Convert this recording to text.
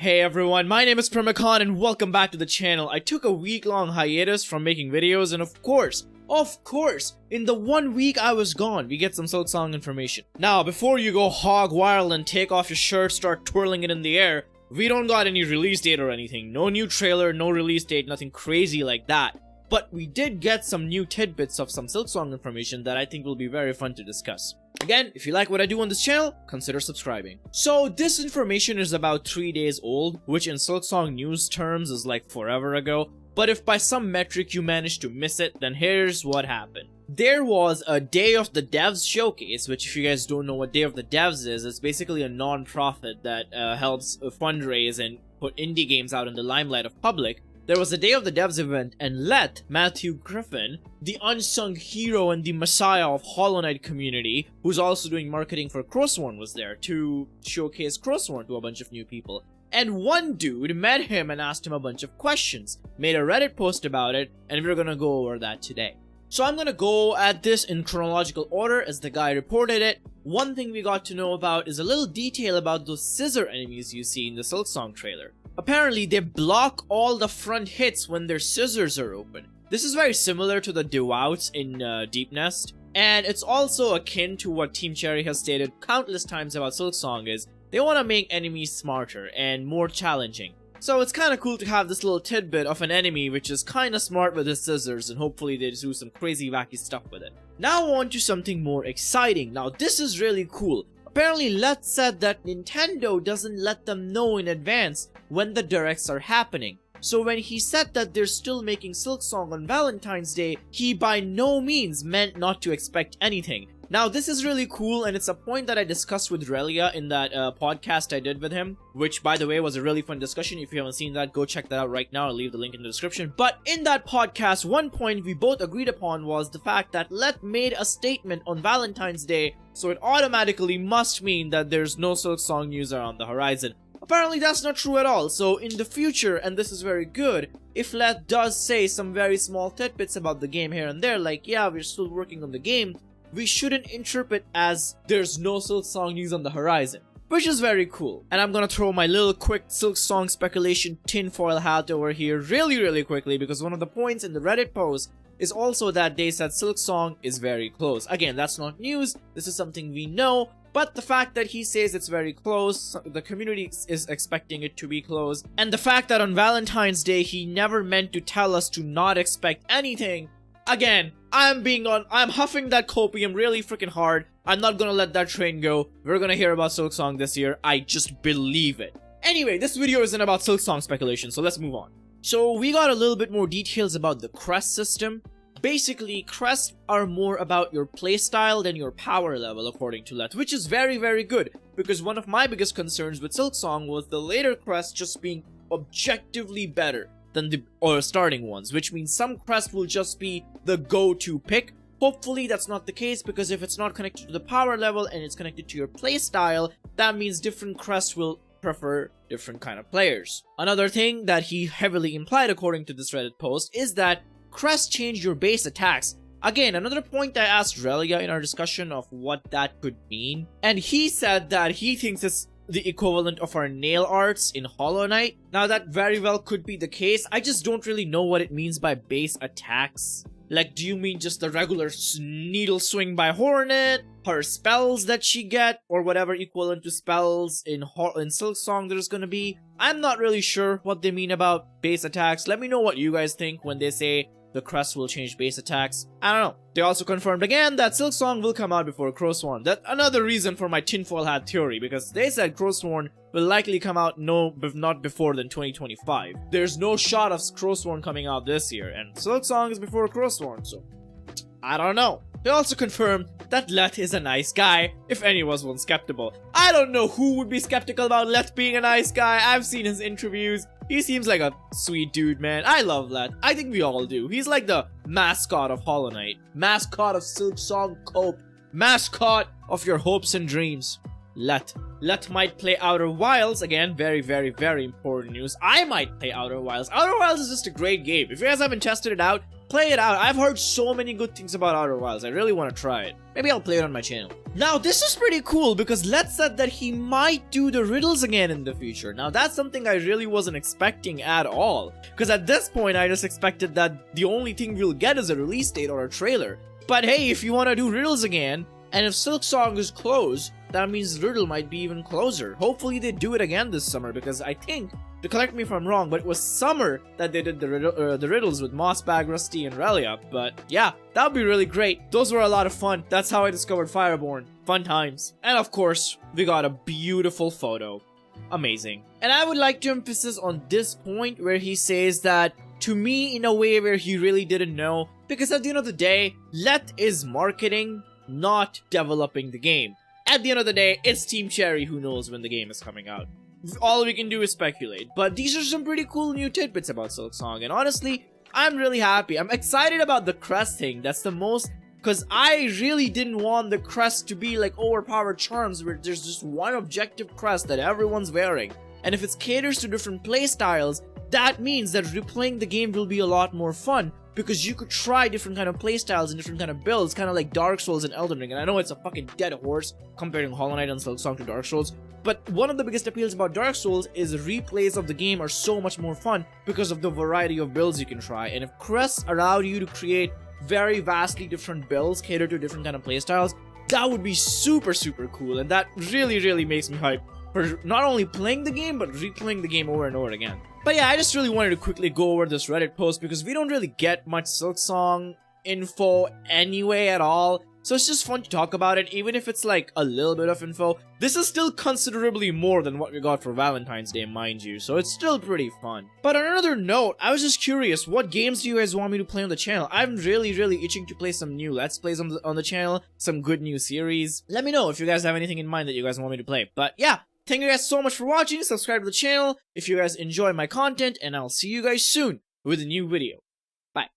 Hey everyone, my name is Primacon and welcome back to the channel. I took a week-long hiatus from making videos and of course, in the 1 week I was gone, we get some Silksong information. Now, before you go hog wild and take off your shirt, start twirling it in the air, we don't got any release date or anything. No new trailer, no release date, nothing crazy like that. But we did get some new tidbits of some Silksong information that I think will be very fun to discuss. Again, if you like what I do on this channel, consider subscribing. So this information is about 3 days old, which in Silksong news terms is like forever ago. But if by some metric you managed to miss it, then here's what happened. There was a Day of the Devs showcase, which if you guys don't know what Day of the Devs is, it's basically a non-profit that helps fundraise and put indie games out in the limelight of public. There was a Day of the Devs event, and Matthew Griffin, the unsung hero and the messiah of Hollow Knight community, who's also doing marketing for Crossworn, was there to showcase Crossworn to a bunch of new people. And one dude met him and asked him a bunch of questions, made a Reddit post about it, and we're gonna go over that today. So I'm gonna go at this in chronological order as the guy reported it. One thing we got to know about is a little detail about those scissor enemies you see in the Silksong trailer. Apparently, they block all the front hits when their scissors are open. This is very similar to the Dewouts in Deep Nest, and it's also akin to what Team Cherry has stated countless times about Silksong is they want to make enemies smarter and more challenging. So it's kind of cool to have this little tidbit of an enemy which is kind of smart with his scissors, and hopefully they do some crazy wacky stuff with it. Now on to something more exciting. Now this is really cool. Apparently Let said that Nintendo doesn't let them know in advance when the directs are happening. So when he said that they're still making Silksong on Valentine's Day, he by no means meant not to expect anything. Now this is really cool, and it's a point that I discussed with Relia in that podcast I did with him, which by the way was a really fun discussion. If you haven't seen that, go check that out right now. I'll leave the link in the description. But in that podcast, one point we both agreed upon was the fact that Let made a statement on Valentine's Day, so it automatically must mean that there's no Silksong news on the horizon. Apparently that's not true at all, so in the future, and this is very good, if Let does say some very small tidbits about the game here and there, like yeah, we're still working on the game, we shouldn't interpret as there's no Silksong news on the horizon, which is very cool. And I'm gonna throw my little quick Silksong speculation tinfoil hat over here really quickly, because one of the points in the Reddit post is also that they said Silksong is very close. Again, that's not news, this is something we know, but the fact that he says it's very close, the community is expecting it to be close, and the fact that on Valentine's Day he never meant to tell us to not expect anything. Again, I'm huffing that copium really freaking hard. I'm not gonna let that train go. We're gonna hear about Silksong this year. I just believe it. Anyway, this video isn't about Silksong speculation, so let's move on. So we got a little bit more details about the crest system. Basically, crests are more about your playstyle than your power level according to Let, which is very good, because one of my biggest concerns with Silksong was the later crests just being objectively better than the starting ones, which means some crest will just be the go-to pick. Hopefully that's not the case, because if it's not connected to the power level and it's connected to your playstyle, that means different crests will prefer different kind of players. Another thing that he heavily implied according to this Reddit post is that crests change your base attacks. Again, another point I asked Relia in our discussion of what that could mean, and he said that he thinks it's the equivalent of our nail arts in Hollow Knight. Now that very well could be the case, I just don't really know what it means by base attacks. Like, do you mean just the regular needle swing by Hornet, her spells that she get, or whatever equivalent to spells in Silksong there's gonna be? I'm not really sure what they mean about base attacks. Let me know what you guys think when they say the crest will change base attacks. I don't know. They also confirmed again that Silksong will come out before Crossworn. That's another reason for my tinfoil hat theory, because they said Crossworn will likely come out not before than 2025. There's no shot of Crossworn coming out this year, and Silksong is before Crossworn, so I don't know. They also confirmed that Let is a nice guy, if anyone was skeptical. I don't know who would be skeptical about Let being a nice guy. I've seen his interviews. He seems like a sweet dude, man. I love Let. I think we all do. He's like the mascot of Hollow Knight. Mascot of Silksong Cope. Mascot of your hopes and dreams. Let might play Outer Wilds. Again, very important news. I might play Outer Wilds. Outer Wilds is just a great game. If you guys haven't tested it out, play it out. I've heard so many good things about Outer Wilds. I really want to try it. Maybe I'll play it on my channel. Now, this is pretty cool because Let's said that he might do the riddles again in the future. Now, that's something I really wasn't expecting at all. Because at this point, I just expected that the only thing we'll get is a release date or a trailer. But hey, if you want to do riddles again, and if Silksong is close, that means Riddle might be even closer. Hopefully they do it again this summer, because I think, to correct me if I'm wrong, but it was summer that they did the riddles with Mossbag, Rusty, and Relia. But yeah, that would be really great. Those were a lot of fun. That's how I discovered Fireborn. Fun times. And of course, we got a beautiful photo. Amazing. And I would like to emphasize on this point where he says that, to me, in a way where he really didn't know, because at the end of the day, Let is marketing, not developing the game. At the end of the day, it's Team Cherry who knows when the game is coming out. All we can do is speculate. But these are some pretty cool new tidbits about Silksong, and honestly, I'm really happy. I'm excited about the crest thing. That's the most, because I really didn't want the crest to be like overpowered charms where there's just one objective crest that everyone's wearing. And if it caters to different playstyles, that means that replaying the game will be a lot more fun, because you could try different kind of playstyles and different kind of builds, kind of like Dark Souls and Elden Ring. And I know it's a fucking dead horse comparing Hollow Knight and Silksong to Dark Souls, but one of the biggest appeals about Dark Souls is replays of the game are so much more fun because of the variety of builds you can try. And if crests allowed you to create very vastly different builds, cater to different kind of playstyles, that would be super cool, and that really makes me hyped for not only playing the game, but replaying the game over and over again. But yeah, I just really wanted to quickly go over this Reddit post because we don't really get much Silksong info anyway at all. So it's just fun to talk about it, even if it's like a little bit of info. This is still considerably more than what we got for Valentine's Day, mind you, so it's still pretty fun. But on another note, I was just curious, what games do you guys want me to play on the channel? I'm really itching to play some new Let's Plays on the channel, some good new series. Let me know if you guys have anything in mind that you guys want me to play. But yeah, thank you guys so much for watching. Subscribe to the channel if you guys enjoy my content, and I'll see you guys soon with a new video.